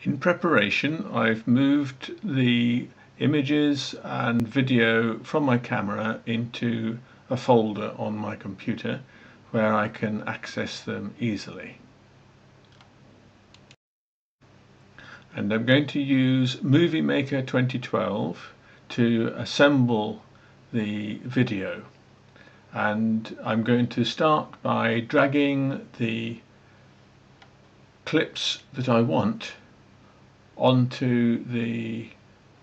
In preparation, I've moved the images and video from my camera into a folder on my computer where I can access them easily. And I'm going to use Movie Maker 2012 to assemble the video. And I'm going to start by dragging the clips that I want onto the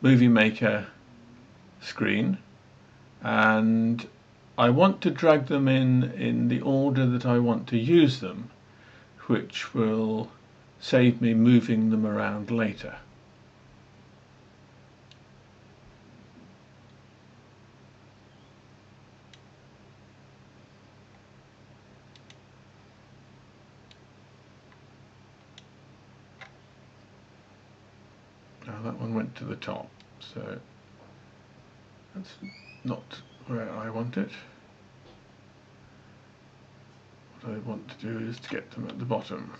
Movie Maker screen, and I want to drag them in the order that I want to use them, which will save me moving them around later. Now that one went to the top, so that's not where I want it. What I want to do is to get them at the bottom.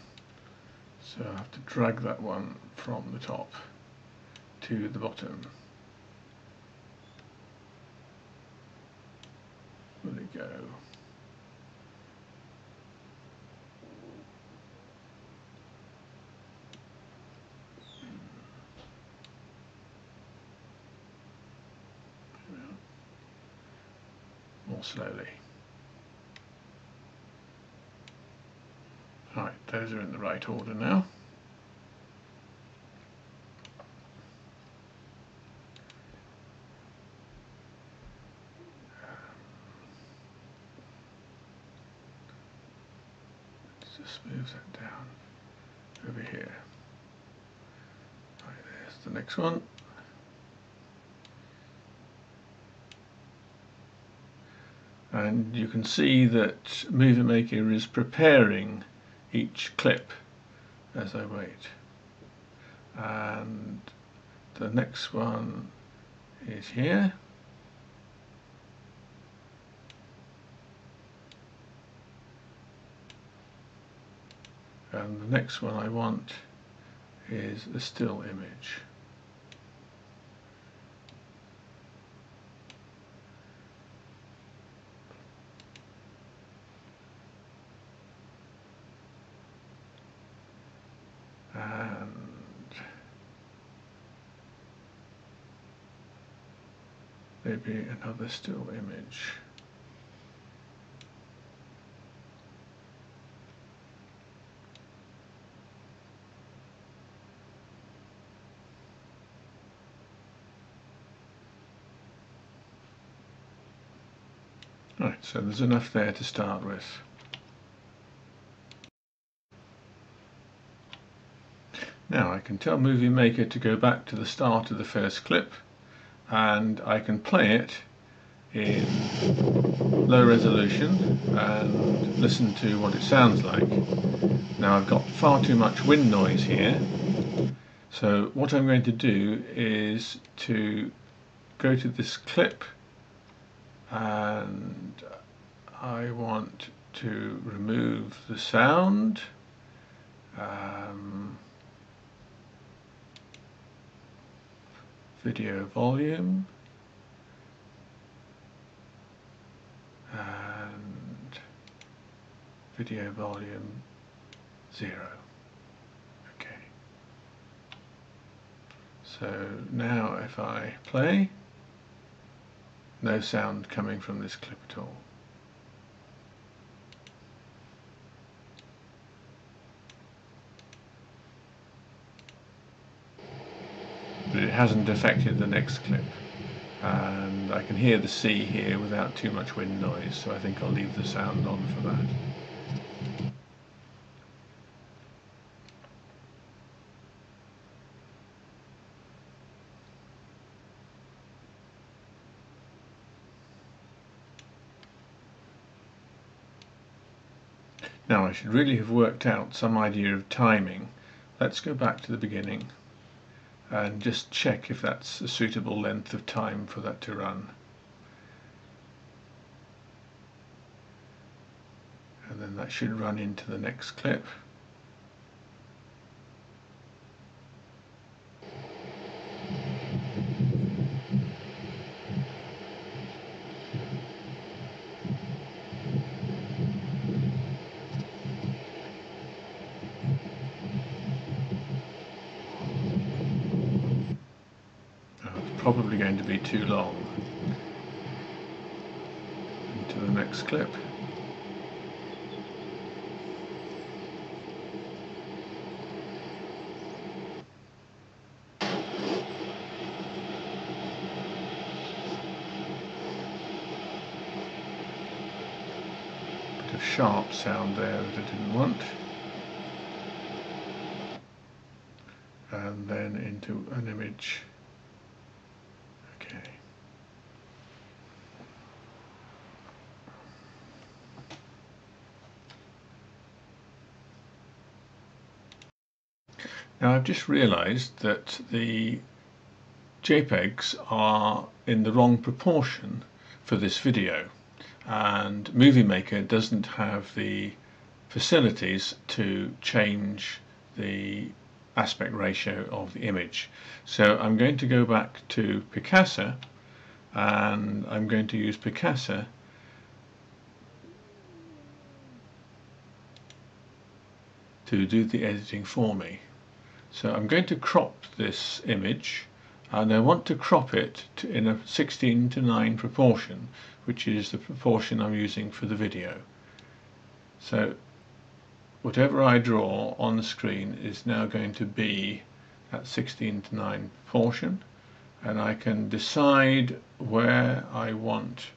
So I have to drag that one from the top to the bottom. There we go. More slowly. Right, those are in the right order now. Let's just move that down over here. Right, there's the next one. And you can see that Movie Maker is preparing each clip as I wait. And the next one is here. And the next one I want is the still image. And maybe another still image. Right, so there's enough there to start with. Now I can tell Movie Maker to go back to the start of the first clip, and I can play it in low resolution and listen to what it sounds like. Now I've got far too much wind noise here, so what I'm going to do is to go to this clip, and I want to remove the sound. Video volume, and video volume 0. Okay. So now if I play, no sound coming from this clip at all. But it hasn't affected the next clip, and I can hear the sea here without too much wind noise, so I think I'll leave the sound on for that. Now I should really have worked out some idea of timing. Let's go back to the beginning and just check if that's a suitable length of time for that to run. And then that should run into the next clip. probably going to be too long. Into the next clip. Bit of sharp sound there that I didn't want. And then into an image. Okay. Now I've just realized that the JPEGs are in the wrong proportion for this video, and Movie Maker doesn't have the facilities to change the aspect ratio of the image. So I'm going to go back to Picasa, and I'm going to use Picasa to do the editing for me. So I'm going to crop this image, and I want to crop it in a 16:9 proportion, which is the proportion I'm using for the video. So whatever I draw on the screen is now going to be that 16:9 proportion, and I can decide where I want,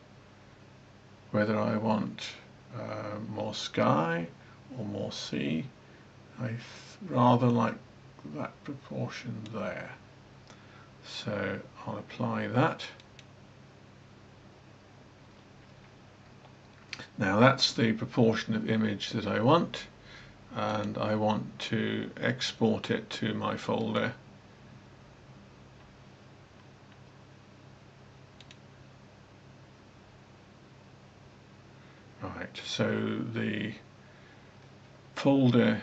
whether I want more sky or more sea. I rather like that proportion there, so I'll apply that. Now that's the proportion of image that I want, and I want to export it to my folder. Right, so the folder,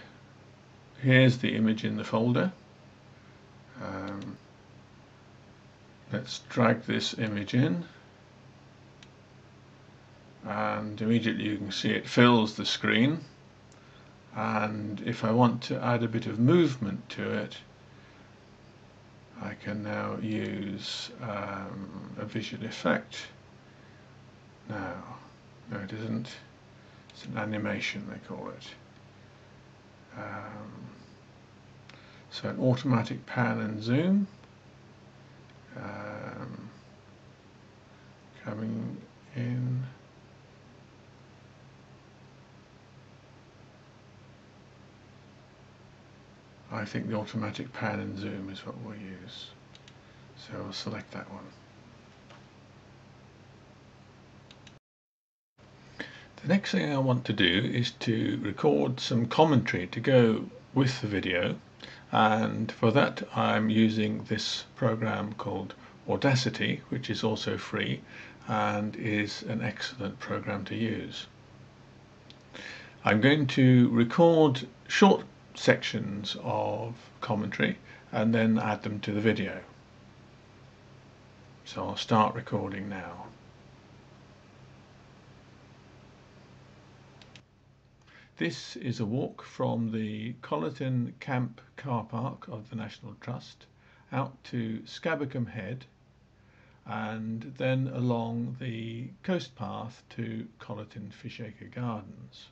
here's the image in the folder. Let's drag this image in, and immediately you can see it fills the screen. And if I want to add a bit of movement to it, I can now use a visual effect. No, it isn't. It's an animation, they call it. So an automatic pan and zoom. Coming in. I think the automatic pan and zoom is what we'll use. So we'll select that one. The next thing I want to do is to record some commentary to go with the video, and for that I'm using this program called Audacity, which is also free and is an excellent program to use. I'm going to record short sections of commentary and then add them to the video. So I'll start recording now. This is a walk from the Collerton Camp car park of the National Trust out to Scabbacombe Head, and then along the coast path to Collerton Fishacre Gardens.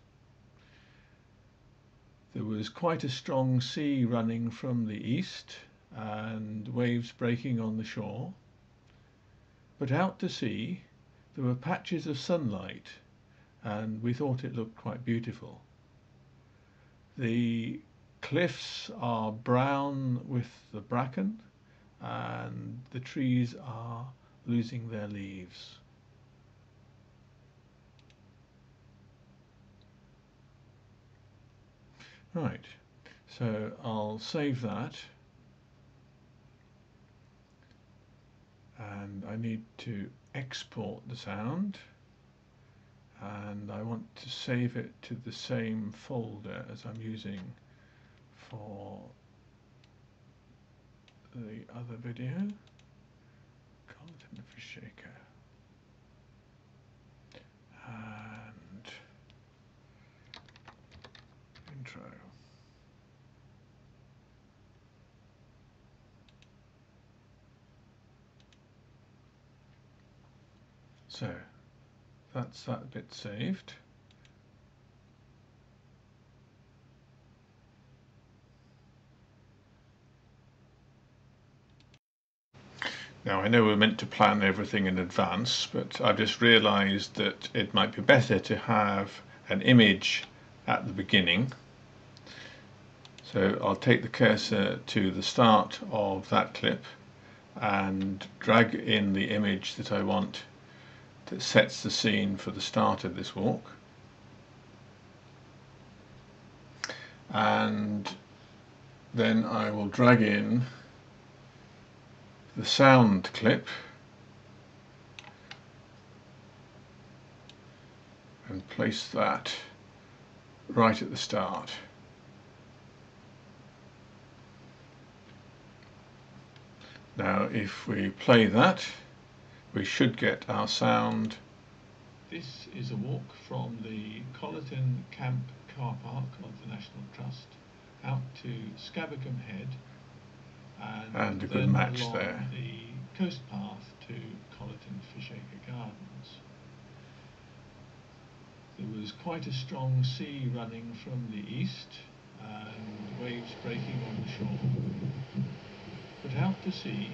There was quite a strong sea running from the east and waves breaking on the shore, but out to sea there were patches of sunlight, and we thought it looked quite beautiful. The cliffs are brown with the bracken, and the trees are losing their leaves. Right, so I'll save that, and I need to export the sound, and I want to save it to the same folder as I'm using for the other video. Collerton Fishacre and intro. So that's that bit saved. Now I know we're meant to plan everything in advance, but I've just realized that it might be better to have an image at the beginning. So I'll take the cursor to the start of that clip and drag in the image that I want that sets the scene for the start of this walk. And then I will drag in the sound clip and place that right at the start. Now if we play that, we should get our sound. This is a walk from the Colleton Camp car park of the National Trust out to Scabbacombe Head and a good match along there. The coast path to Colleton Fishacre Gardens. There was quite a strong sea running from the east and waves breaking on the shore. But out to sea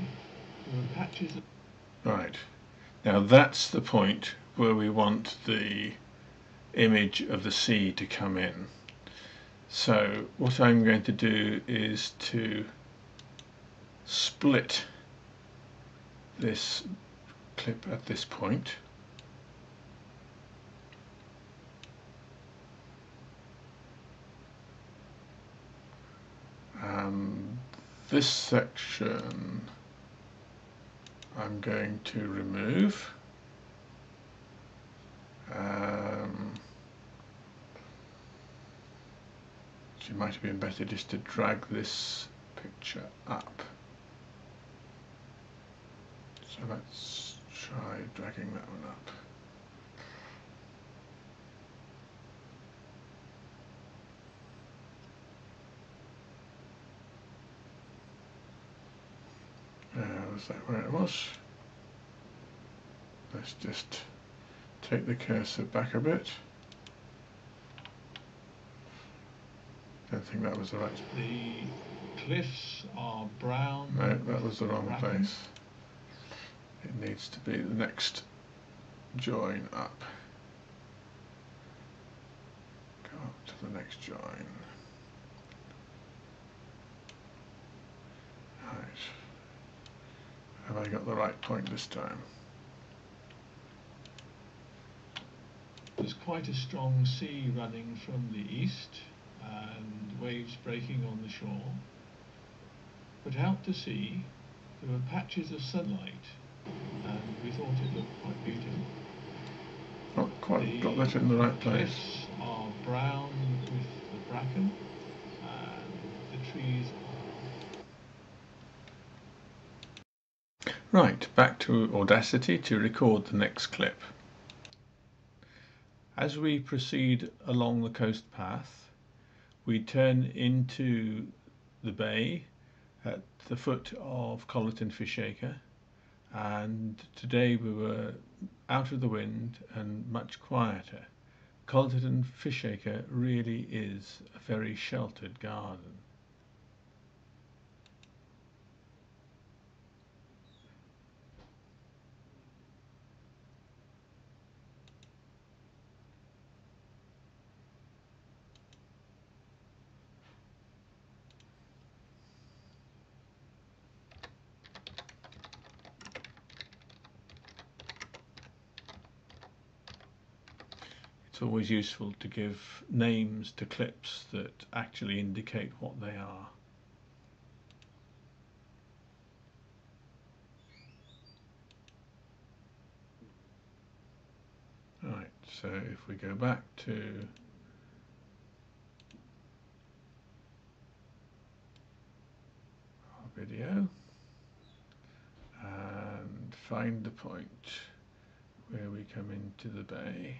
there were patches of... Right, now that's the point where we want the image of the sea to come in. So what I'm going to do is to split this clip at this point. This section I'm going to remove. It might have been better just to drag this picture up. So let's try dragging that one up. Was that where it was? Let's just take the cursor back a bit. Don't think that was the right. The cliffs are brown. No, that was the wrong place. It needs to be the next join up. Go up to the next join. Right. Have I got the right point this time? There's quite a strong sea running from the east and waves breaking on the shore. But out to sea there were patches of sunlight and we thought it looked quite beautiful. Not quite got that in the right place. The cliffs are brown with the bracken and the trees are... Right, back to Audacity to record the next clip. As we proceed along the coast path, we turn into the bay at the foot of Colleton Fishacre, and today we were out of the wind and much quieter. Colleton Fishacre really is a very sheltered garden. It's always useful to give names to clips that actually indicate what they are. Right, so if we go back to our video and find the point where we come into the bay.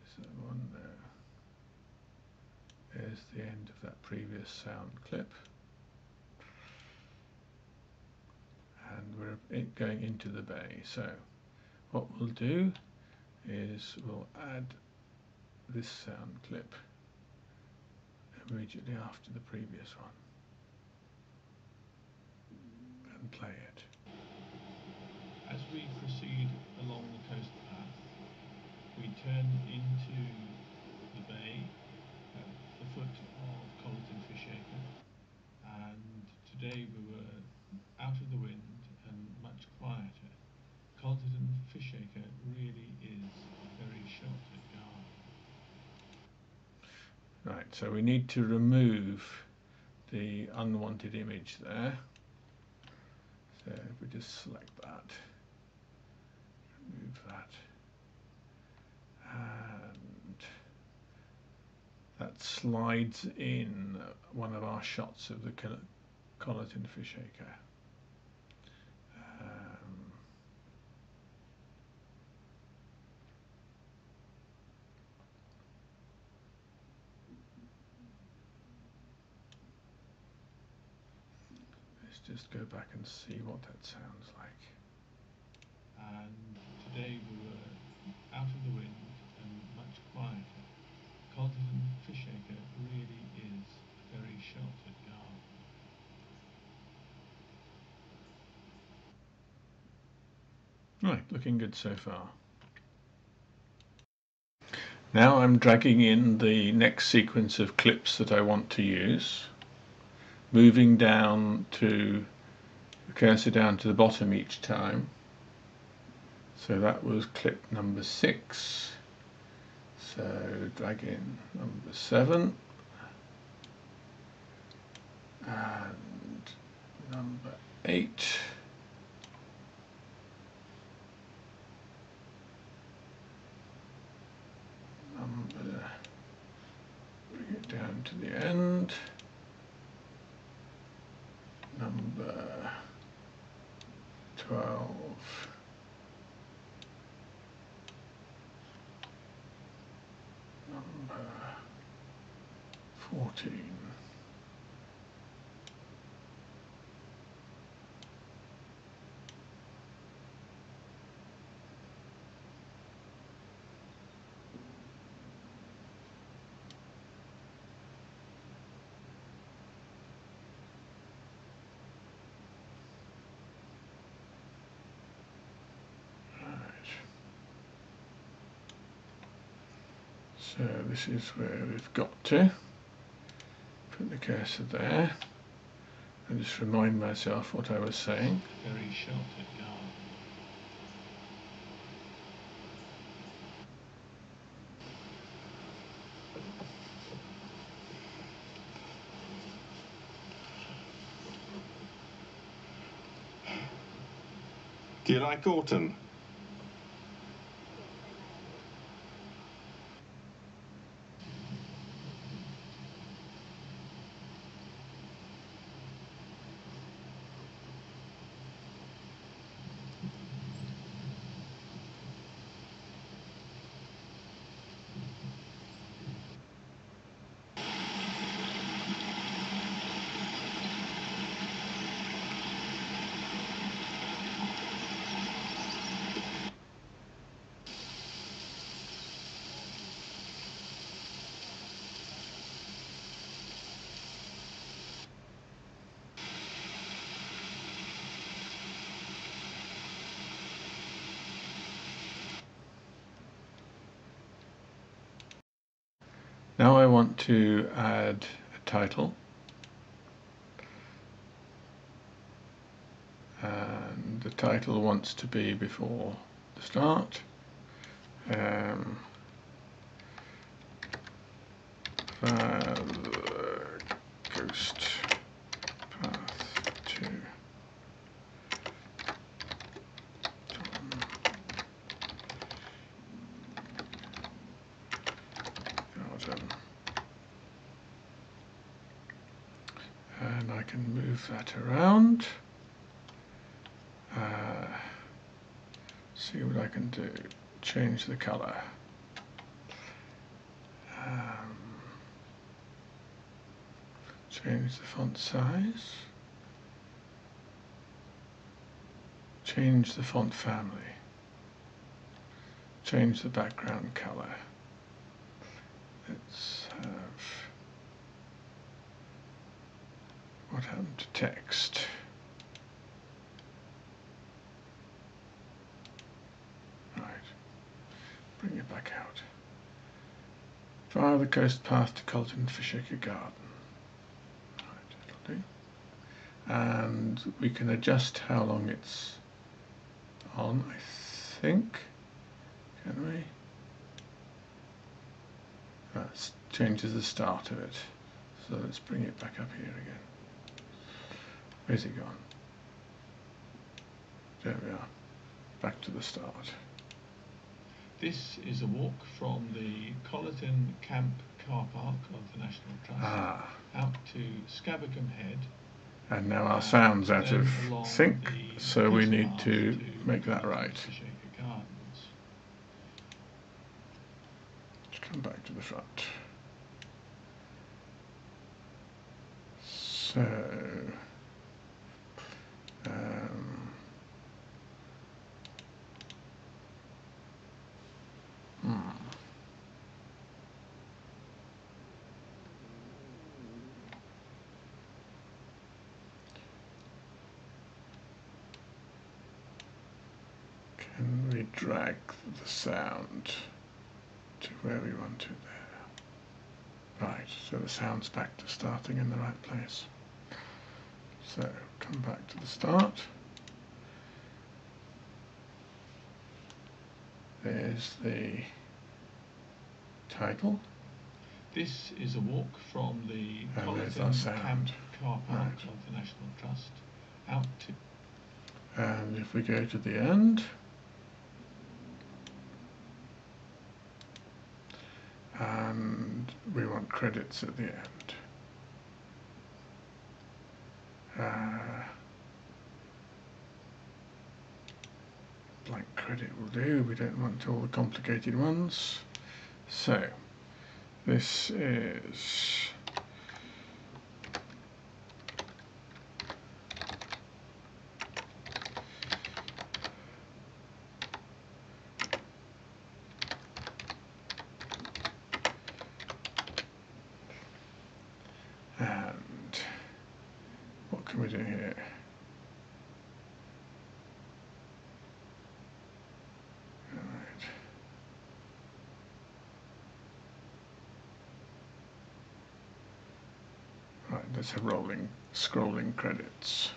Is that one there? There's the end of that previous sound clip. and we're going into the bay. So what we'll do is we'll add this sound clip immediately after the previous one and play it. As we proceed along the coast path, we turn into the bay at the foot of Colleton Fishaker, and today we were out of the wind and much quieter. Colleton Fishaker really is a very sheltered garden. Right, so we need to remove the unwanted image there. So if we just select that, remove that, and that slides in one of our shots of the Colleton Fishaker. Let's just go back and see what that sounds like. And today we were out of the wind and much quieter. Colleton Fishaker really is a very sheltered garden. Right, looking good so far. Now I'm dragging in the next sequence of clips that I want to use, moving down to the cursor down to the bottom each time. So that was clip number 6. So drag in number 7 and number 8. Bring it down to the end. Number 12. Number 14. So this is where we've got to. Put the cursor there and just remind myself what I was saying. Very sheltered garden. Do you like autumn? Now I want to add a title, and the title wants to be before the start. The coast path to garden, and I can move that around. See what I can do. Change the color. Change the font size. change the font family, change the background color. Let's have what happened to text. Right, bring it back out. Via the coast path to Colton Fishaker Garden. Right, that'll do. And we can adjust how long it's on, I think. Can we? That changes the start of it. So let's bring it back up here again. Where's it gone? There we are. Back to the start. This is a walk from the Colleton Camp car park of the National Trust out to Scabbacombe Head. And now our sound's out of sync, so we need to make that right. Let's come back to the front. So, can we drag the sound to where we want it there? Right, so the sound's back to starting in the right place. So, come back to the start. There's the title. This is a walk from the Colleton Camp car park of the National Trust out to... And if we go to the end, and we want credits at the end. Blank credit will do, we don't want all the complicated ones. So, this is and what can we do here? Right, let's have rolling, scrolling credits.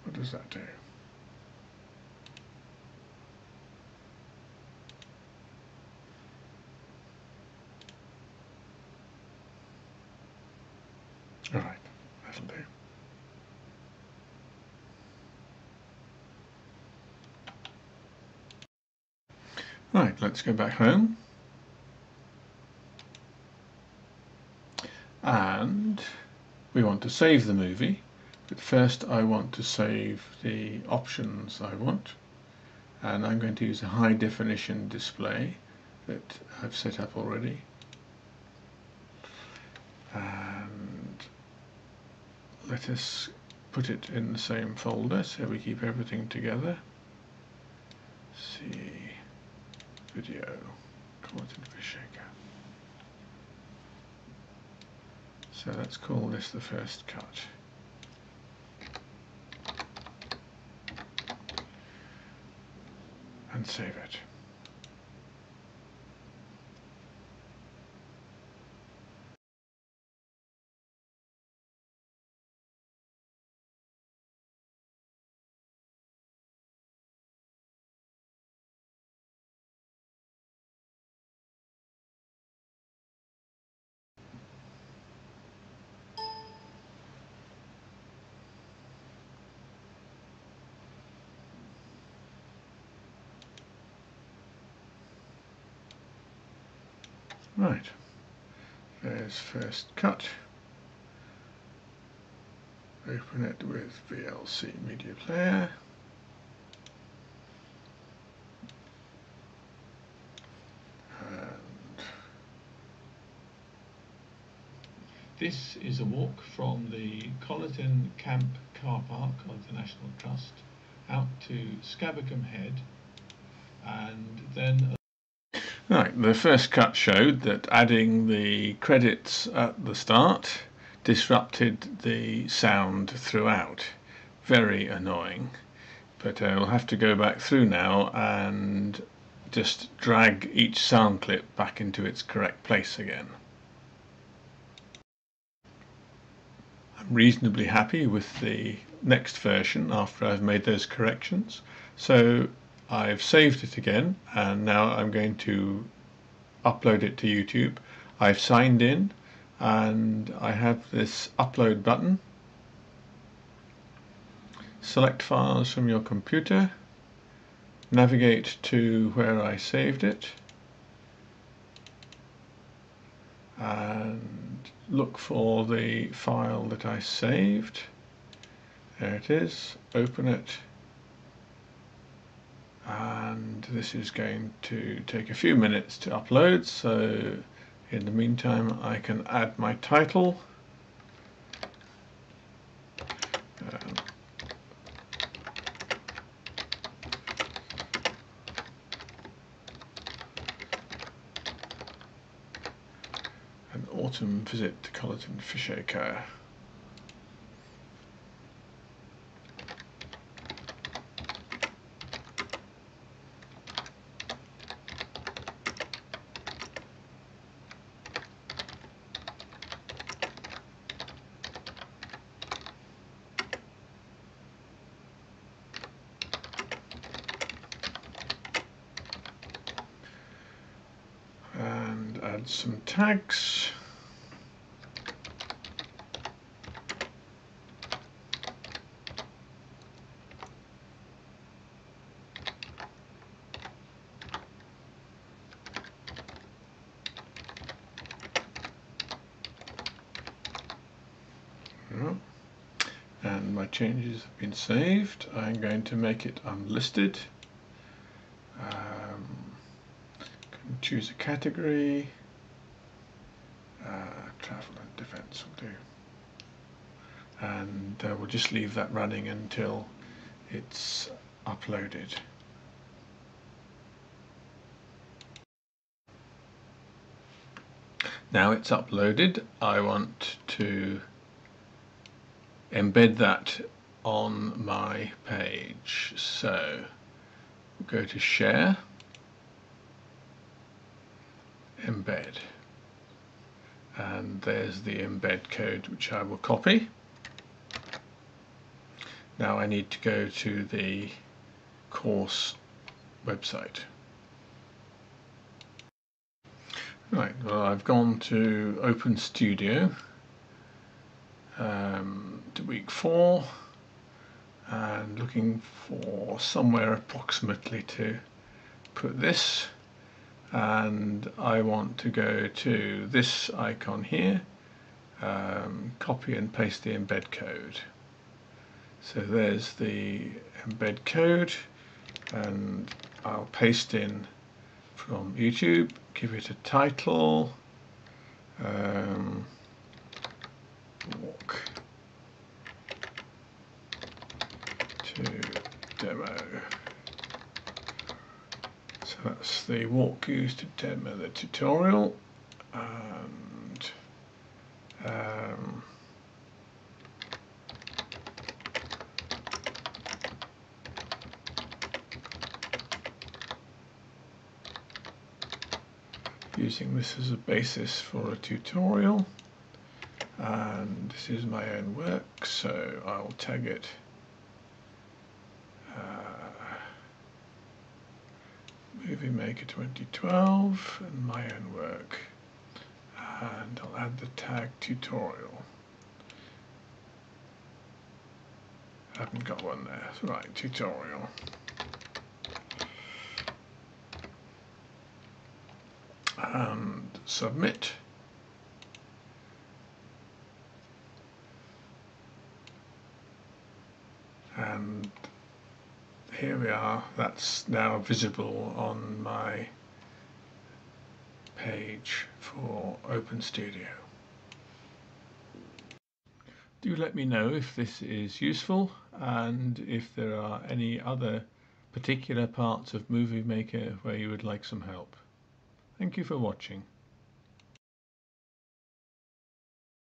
What does that do? All right, that'll do. Right, let's go back home. And we want to save the movie, but first I want to save the options I want. And I'm going to use a high definition display that I've set up already. And let us put it in the same folder so we keep everything together. See, video, Colleton Fishaker. So let's call this the first cut. And save it. Right, there's first cut. Open it with VLC Media Player. This is a walk from the Colleton Camp car park of the National Trust out to Scabbacombe Head, and then... Right, the first cut showed that adding the credits at the start disrupted the sound throughout. Very annoying. But we'll have to go back through now and just drag each sound clip back into its correct place again. I'm reasonably happy with the next version after I've made those corrections. So I've saved it again, and now I'm going to upload it to YouTube. I've signed in and I have this upload button. Select files from your computer, navigate to where I saved it, and look for the file that I saved. There it is. Open it, and this is going to take a few minutes to upload, so in the meantime I can add my title. An autumn visit to Colleton Fishacre. And add some tags. And my changes have been saved. I'm going to make it unlisted. Can choose a category. Travel and defense will do. And we'll just leave that running until it's uploaded. Now it's uploaded, I want to embed that on my page. So we'll go to Share, Embed, and there's the embed code which I will copy. Now I need to go to the course website. Right, well, I've gone to Open Studio to week 4 and looking for somewhere approximately to put this, and I want to go to this icon here, copy and paste the embed code. So there's the embed code, and I'll paste in from YouTube, give it a title, walk to demo. So that's the walk used to demo the tutorial, and using this as a basis for a tutorial, and this is my own work, so I'll tag it Movie Maker 2012 and my own work, and I'll add the tag tutorial. I haven't got one there. Right, tutorial. And submit. And here we are. That's now visible on my page for Open Studio. Do let me know if this is useful and if there are any other particular parts of Movie Maker where you would like some help. Thank you for watching.